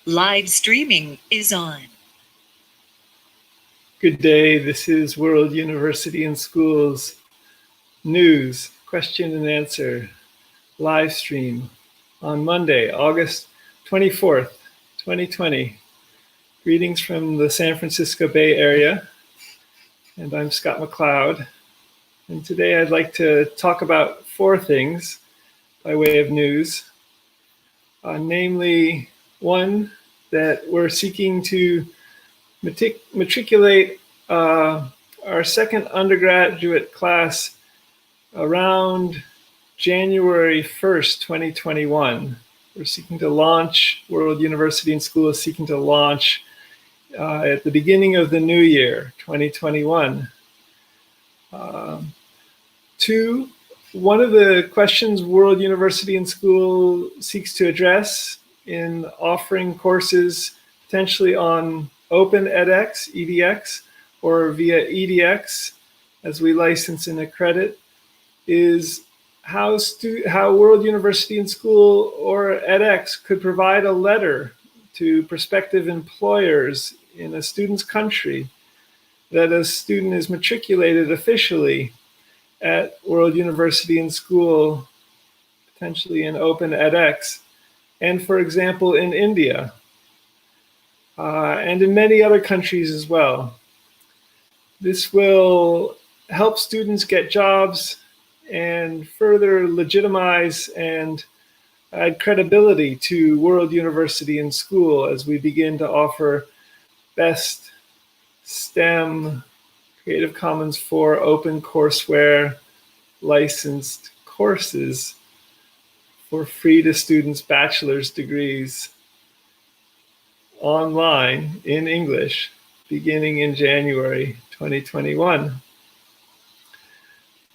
Live streaming is on. Good day, this is World University and Schools News, question and answer, live stream on Monday, August 24th, 2020. Greetings from the San Francisco Bay Area, and I'm Scott McLeod. And today I'd like to talk about 4 things by way of news, namely, 1, that we're seeking to matriculate our second undergraduate class around January 1st, 2021. We're seeking to launch, World University and School is seeking to launch at the beginning of the new year, 2021. 2, one of the questions World University and School seeks to address in offering courses potentially on Open edX, EDX, or via EDX, as we license and accredit, is how World University and School or edX could provide a letter to prospective employers in a student's country that a student is matriculated officially at World University and School, potentially in Open edX, and for example in India, and in many other countries as well. This will help students get jobs and further legitimize and add credibility to World University and School as we begin to offer best STEM, Creative Commons 4 open courseware licensed courses for free to students' bachelor's degrees online in English beginning in January 2021.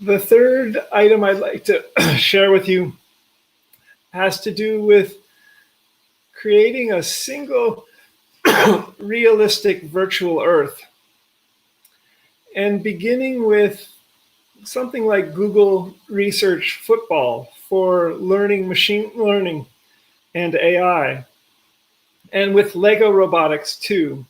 The third item I'd like to share with you has to do with creating a single realistic virtual Earth, and beginning with something like Google Research Football for learning machine learning and AI, and with Lego robotics too.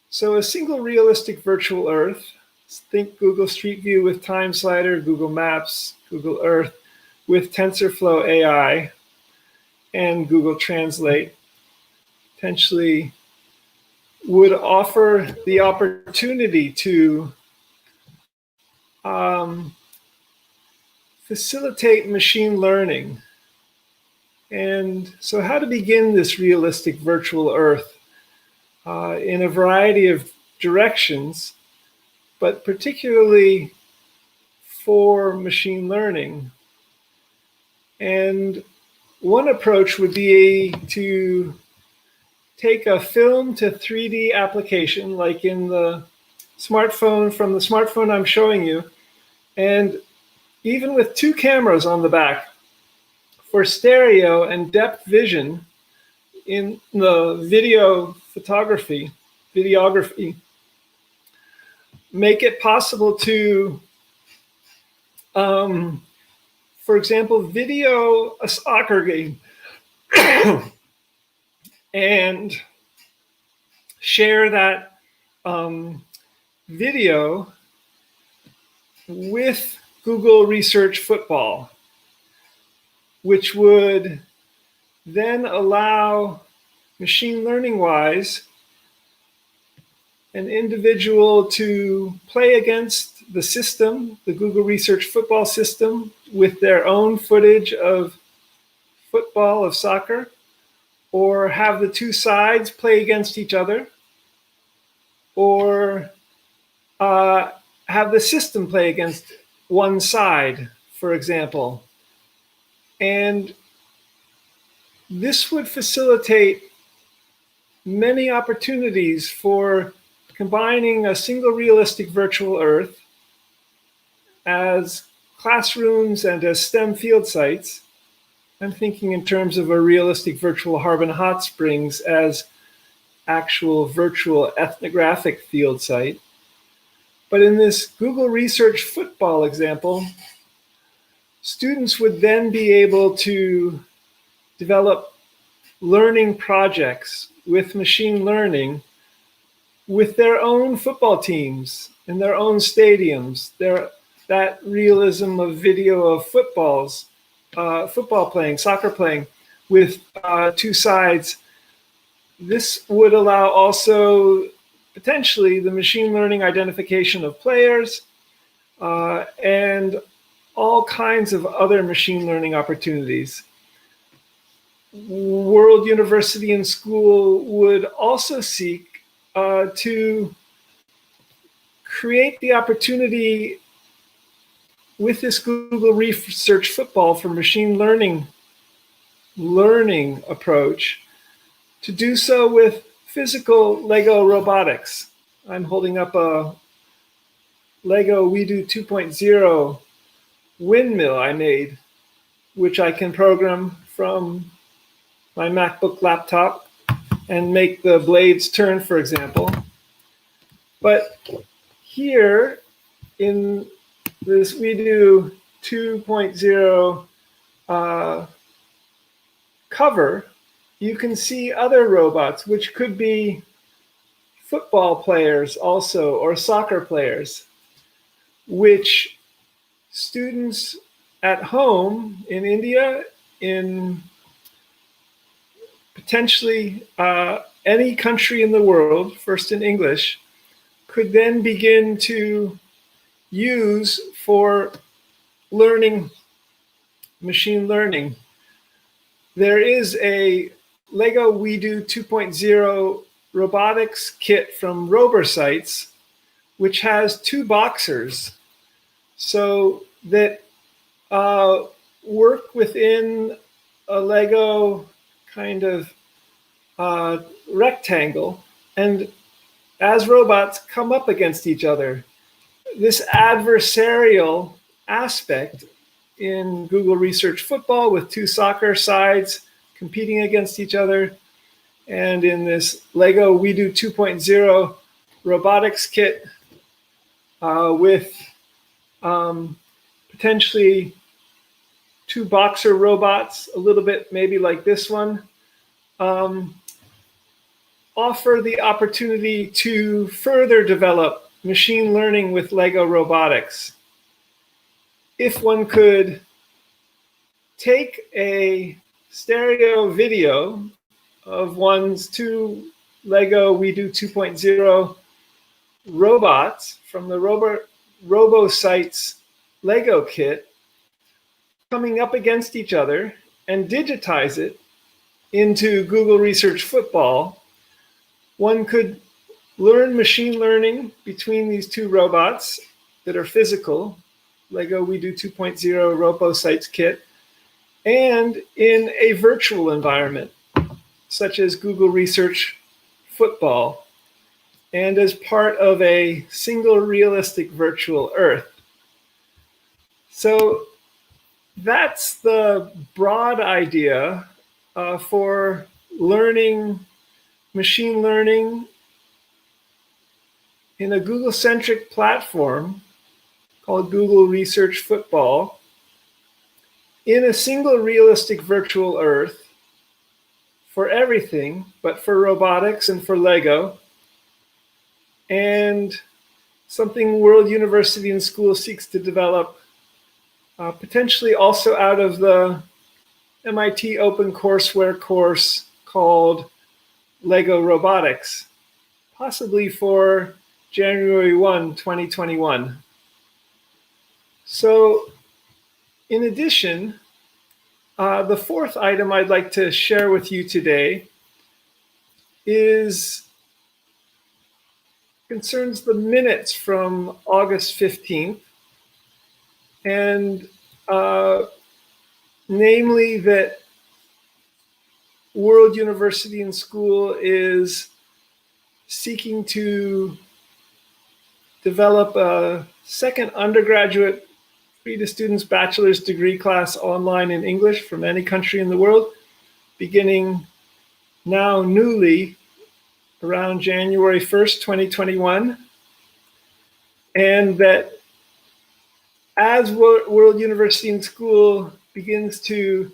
So a single realistic virtual Earth, think Google Street View with Time Slider, Google Maps, Google Earth with TensorFlow AI and Google Translate, potentially would offer the opportunity to facilitate machine learning. And so how to begin this realistic virtual Earth in a variety of directions, but particularly for machine learning. And one approach would be to take a film to 3D application, like in the smartphone, from the smartphone I'm showing you, and even with 2 cameras on the back for stereo and depth vision in the videography, make it possible to, for example, video a soccer game and share that video with Google Research Football, which would then allow, machine learning-wise, an individual to play against the system, the Google Research Football system, with their own footage of football, of soccer, or have the 2 sides play against each other, or have the system play against one side, for example. And this would facilitate many opportunities for combining a single realistic virtual Earth as classrooms and as STEM field sites. I'm thinking in terms of a realistic virtual Harbin Hot Springs as actual virtual ethnographic field site. But in this Google Research Football example, students would then be able to develop learning projects with machine learning with their own football teams in their own stadiums. That realism of video of football playing, soccer playing with two sides. This would allow also potentially the machine learning identification of players and all kinds of other machine learning opportunities. World University and School would also seek to create the opportunity with this Google Research Football for machine learning approach to do so with physical Lego robotics. I'm holding up a Lego WeDo 2.0 windmill I made, which I can program from my MacBook laptop and make the blades turn, for example. But here in this WeDo 2.0 cover, you can see other robots, which could be football players also, or soccer players, which students at home in India, in potentially any country in the world, first in English, could then begin to use for learning machine learning. There is a Lego WeDo 2.0 robotics kit from Robersites, which has two boxers so that work within a Lego kind of rectangle, and as robots come up against each other. This adversarial aspect in Google Research Football with two soccer sides competing against each other, and in this Lego WeDo 2.0 robotics kit with potentially two boxer robots, a little bit maybe like this one, offer the opportunity to further develop machine learning with Lego robotics. If one could take a stereo video of one's two Lego WeDo 2.0 robots from the Robersites Lego kit coming up against each other and digitize it into Google Research Football, one could learn machine learning between these two robots that are physical, Lego WeDo 2.0 Robersites kit, and in a virtual environment, such as Google Research Football, and as part of a single realistic virtual Earth. So that's the broad idea for learning machine learning in a Google-centric platform called Google Research Football in a single realistic virtual Earth for everything, but for robotics and for Lego, and something World University and School seeks to develop potentially also out of the MIT OpenCourseware course called Lego Robotics, possibly for January 1, 2021. So in addition, the fourth item I'd like to share with you today concerns the minutes from August 15th, and namely that World University and School is seeking to develop a second undergraduate free to students bachelor's degree class online in English from any country in the world, beginning now newly around January 1st, 2021. And that as World University and School begins to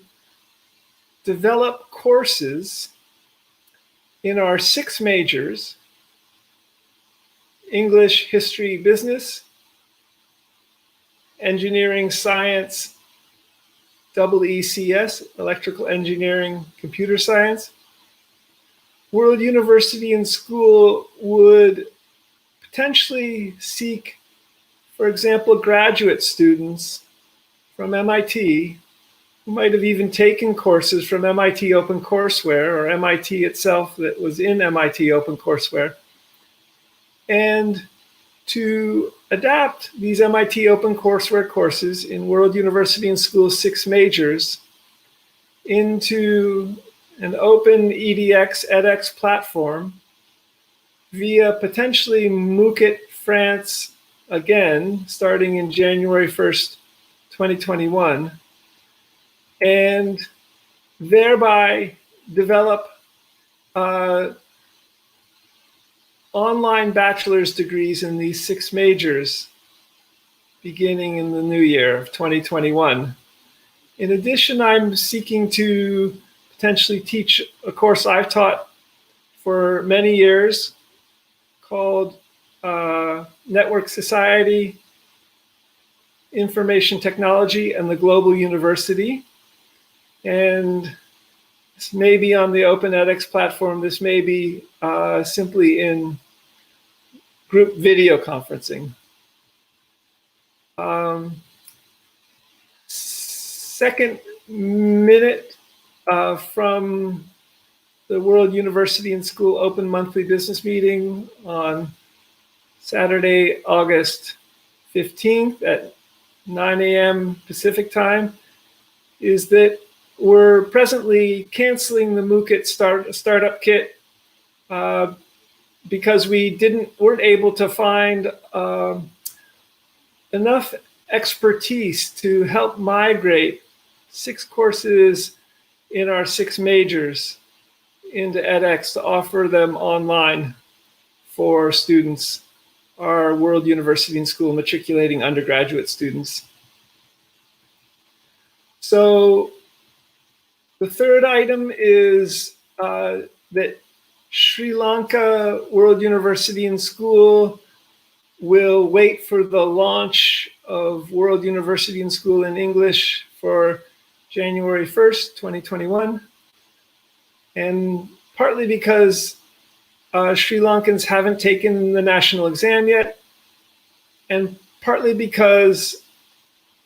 develop courses in our 6 majors: English, history, business, engineering, science, WECS, electrical engineering, computer science. World University and School would potentially seek, for example, graduate students from MIT who might have even taken courses from MIT OpenCourseWare or MIT itself that was in MIT OpenCourseWare, and to adapt these MIT OpenCourseWare courses in World University and School's 6 majors into an open edX platform via potentially Mookit France again, starting in January 1st, 2021, and thereby develop online bachelor's degrees in these 6 majors beginning in the new year of 2021. In addition, I'm seeking to potentially teach a course I've taught for many years called Network Society, Information Technology, and the Global University. And this may be on the Open edX platform. This may be simply in group video conferencing. Second minute from the World University and School Open Monthly Business Meeting on Saturday, August 15th at 9 a.m. Pacific time is that we're presently canceling the Mookit startup kit because we weren't able to find enough expertise to help migrate 6 courses in our 6 majors into edX to offer them online for students, our World University and School matriculating undergraduate students. So the third item is that Sri Lanka World University and School will wait for the launch of World University and School in English for January 1st, 2021. And partly because Sri Lankans haven't taken the national exam yet, and partly because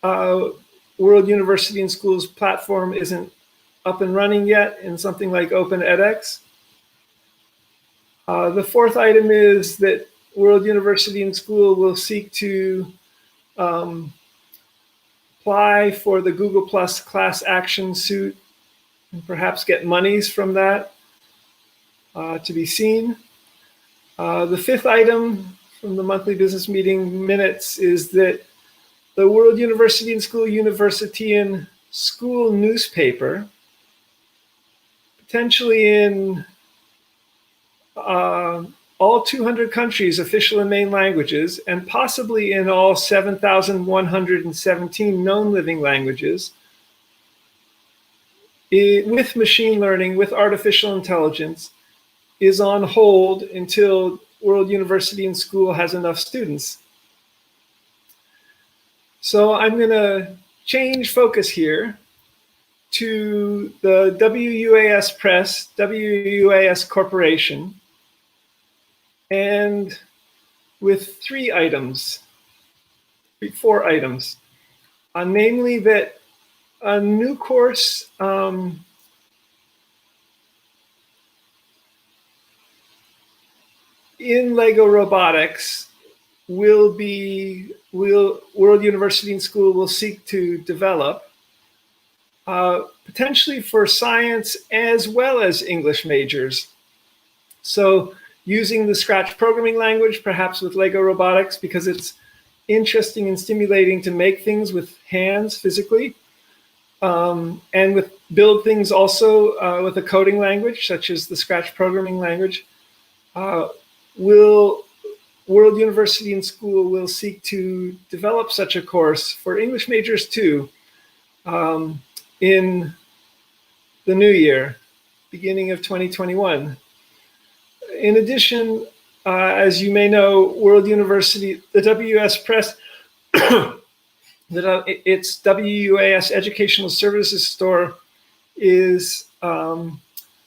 World University and School's platform isn't up and running yet in something like Open edX. The fourth item is that World University and School will seek to apply for the Google Plus class action suit and perhaps get monies from that to be seen. The fifth item from the monthly business meeting minutes is that the World University and School Universitian School newspaper, potentially in all 200 countries, official and main languages, and possibly in all 7,117 known living languages, with machine learning, with artificial intelligence, is on hold until World University and School has enough students. So I'm going to change focus here to the WUaS Press, WUaS Corporation, and with 4 items, namely that a new course in Lego robotics World University and School will seek to develop, potentially for science as well as English majors. So using the Scratch programming language, perhaps with Lego robotics, because it's interesting and stimulating to make things with hands physically, and build things also with a coding language, such as the Scratch programming language. World University and School will seek to develop such a course for English majors too, in the new year, beginning of 2021. In addition, as you may know, World University, the WUaS Press, its WUaS Educational Services Store is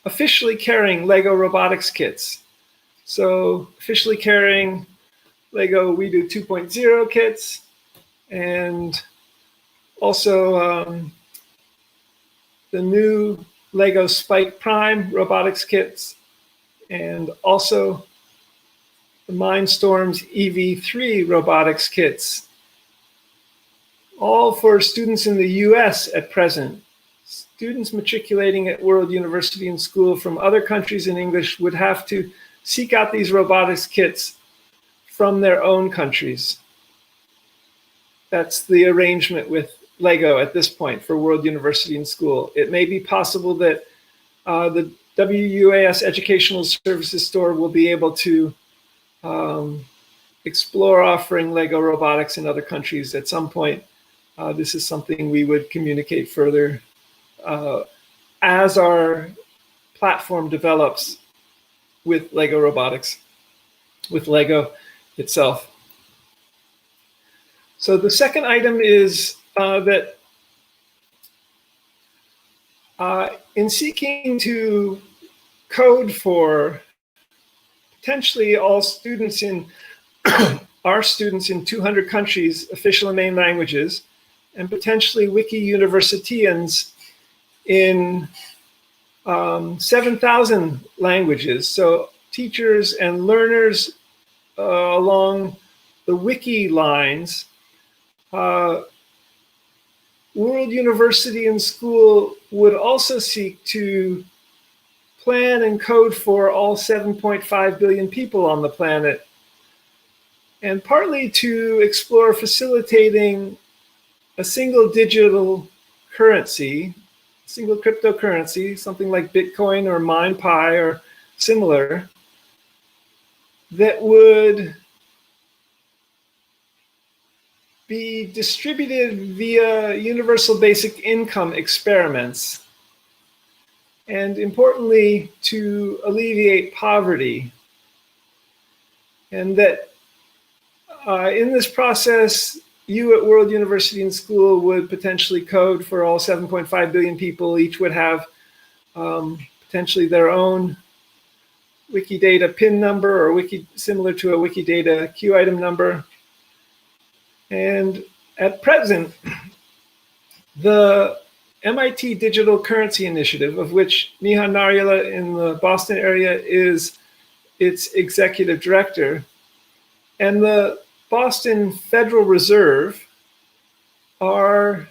officially carrying LEGO robotics kits. So officially carrying LEGO We Do 2.0 kits, and also the new LEGO Spike Prime robotics kits, and also the Mindstorms EV3 robotics kits, all for students in the US at present. Students matriculating at World University and School from other countries in English would have to seek out these robotics kits from their own countries. That's the arrangement with LEGO at this point for World University and School. It may be possible that the WUaS Educational Services Store will be able to explore offering LEGO robotics in other countries at some point. This is something we would communicate further as our platform develops with LEGO robotics, with LEGO itself. So the second item is that in seeking to code for potentially all students in our students in 200 countries, official and main languages, and potentially Wiki Universitians in 7,000 languages. So teachers and learners along the Wiki lines, World University and School would also seek to plan and code for all 7.5 billion people on the planet, and partly to explore facilitating a single digital currency, single cryptocurrency, something like Bitcoin or MinePi or similar, that would be distributed via universal basic income experiments, and importantly, to alleviate poverty. And that in this process, you at World University and School would potentially code for all 7.5 billion people. Each would have potentially their own Wikidata PIN number, or similar to a Wikidata Q item number. And at present, the MIT Digital Currency Initiative, of which Miha Narula in the Boston area is its executive director, and the Boston Federal Reserve are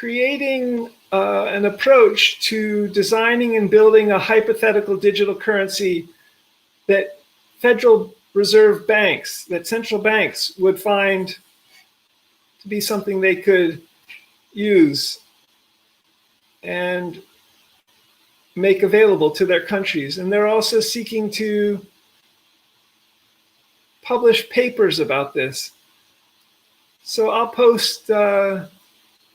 creating an approach to designing and building a hypothetical digital currency that Federal Reserve banks, that central banks would find to be something they could use and make available to their countries. And they're also seeking to publish papers about this. So I'll post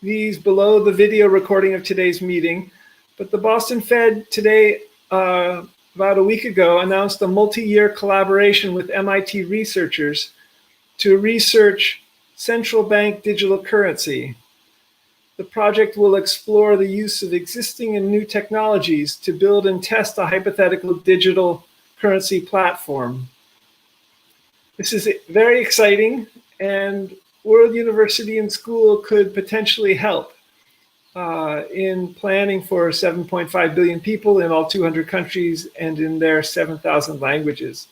these below the video recording of today's meeting. But the Boston Fed today, about a week ago, announced a multi-year collaboration with MIT researchers to research central bank digital currency. The project will explore the use of existing and new technologies to build and test a hypothetical digital currency platform. This is very exciting, and World University and School could potentially help in planning for 7.5 billion people in all 200 countries and in their 7,000 languages.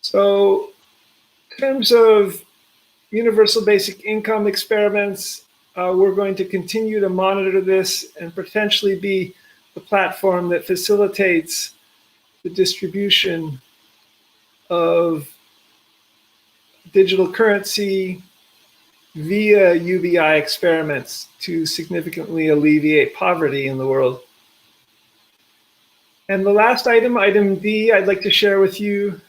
So in terms of universal basic income experiments, we're going to continue to monitor this and potentially be the platform that facilitates the distribution of digital currency via UBI experiments to significantly alleviate poverty in the world. And the last item, item D, I'd like to share with you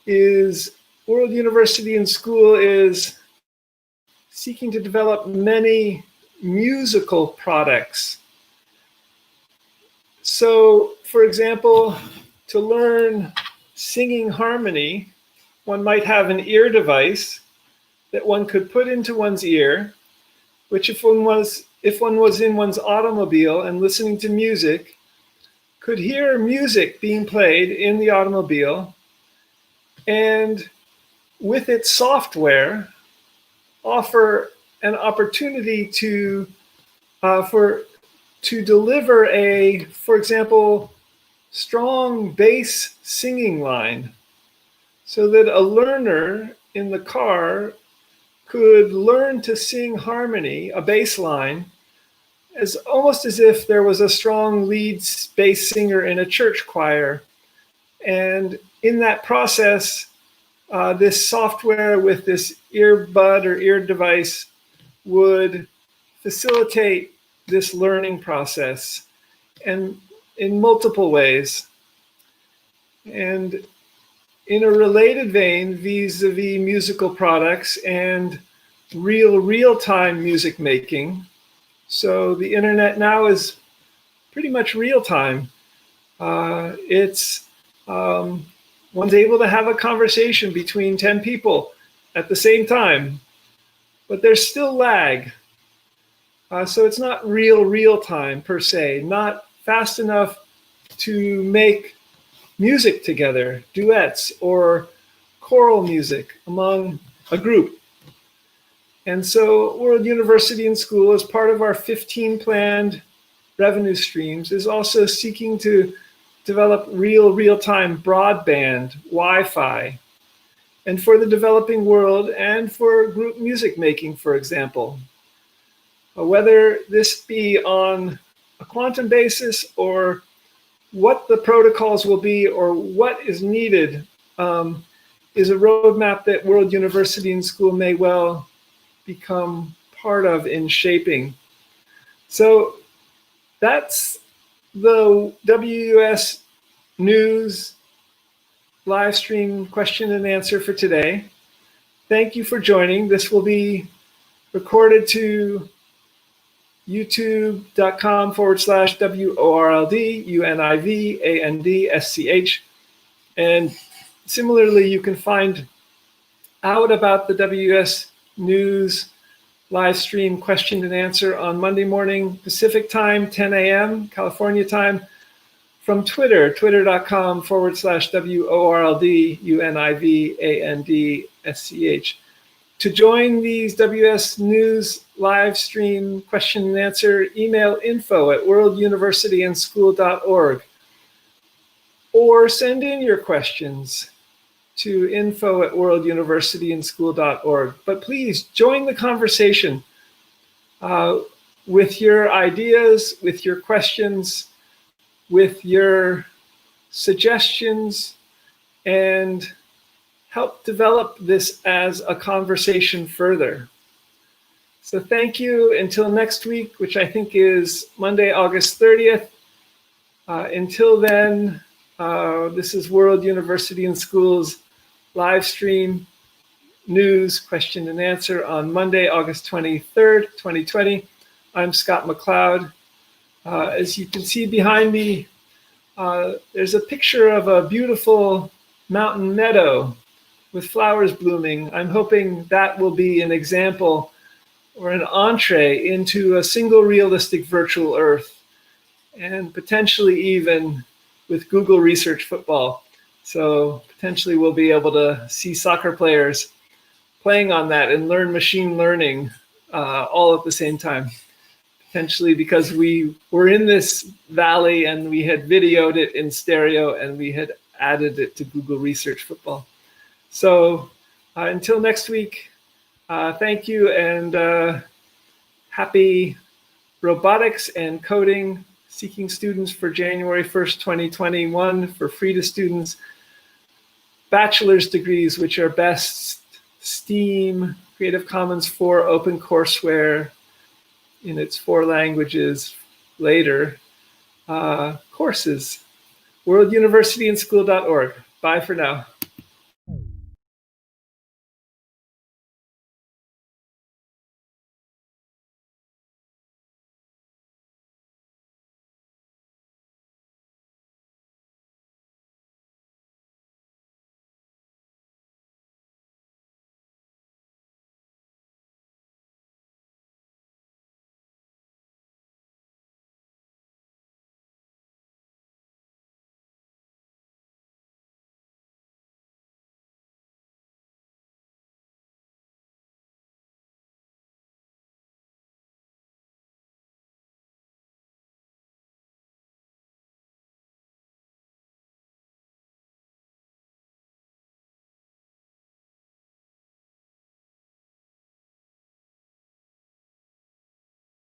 is World University and School is seeking to develop many musical products. So, for example, to learn singing harmony, one might have an ear device that one could put into one's ear, which if one was in one's automobile and listening to music, could hear music being played in the automobile, and with its software, offer an opportunity to deliver a, for example, strong bass singing line, so that a learner in the car could learn to sing harmony, a bass line, as almost as if there was a strong lead bass singer in a church choir. And in that process, this software with this earbud or ear device would facilitate this learning process, and in multiple ways. And in a related vein, vis-a-vis musical products and real-time music making. So the internet now is pretty much real time. One's able to have a conversation between 10 people at the same time, but there's still lag. So it's not real time per se, not fast enough to make music together, duets or choral music among a group. And so World University and School, as part of our 15 planned revenue streams, is also seeking to develop real-time broadband, Wi-Fi, and for the developing world and for group music making, for example. Whether this be on a quantum basis or what the protocols will be or what is needed is a roadmap that World University and School may well become part of in shaping. So that's the WUaS News live stream question and answer for today. Thank you for joining. This will be recorded to youtube.com/WORLD, and similarly, you can find out about the WUaS News live stream question and answer on Monday morning Pacific time, 10 a.m. California time, from Twitter, twitter.com/WORLD, To join these WUaS News live stream question and answer, email info@worlduniversityandschool.org, or send in your questions to info@worlduniversityandschool.org. But please join the conversation with your ideas, with your questions, with your suggestions, and help develop this as a conversation further. So thank you until next week, which I think is Monday, August 30th. Until then, this is World University and School's live stream news question and answer on Monday, August 23rd, 2020. I'm Scott McLeod. As you can see behind me, there's a picture of a beautiful mountain meadow with flowers blooming. I'm hoping that will be an example or an entree into a single realistic virtual Earth, and potentially even with Google Research Football. So potentially we'll be able to see soccer players playing on that and learn machine learning all at the same time. Potentially because we were in this valley and we had videoed it in stereo and we had added it to Google Research Football. So until next week, thank you, and happy robotics and coding seeking students for January 1st, 2021 for free to students bachelor's degrees, which are best STEAM, Creative Commons 4 open courseware in its 4 languages later courses. worlduniversityandschool.org. Bye for now.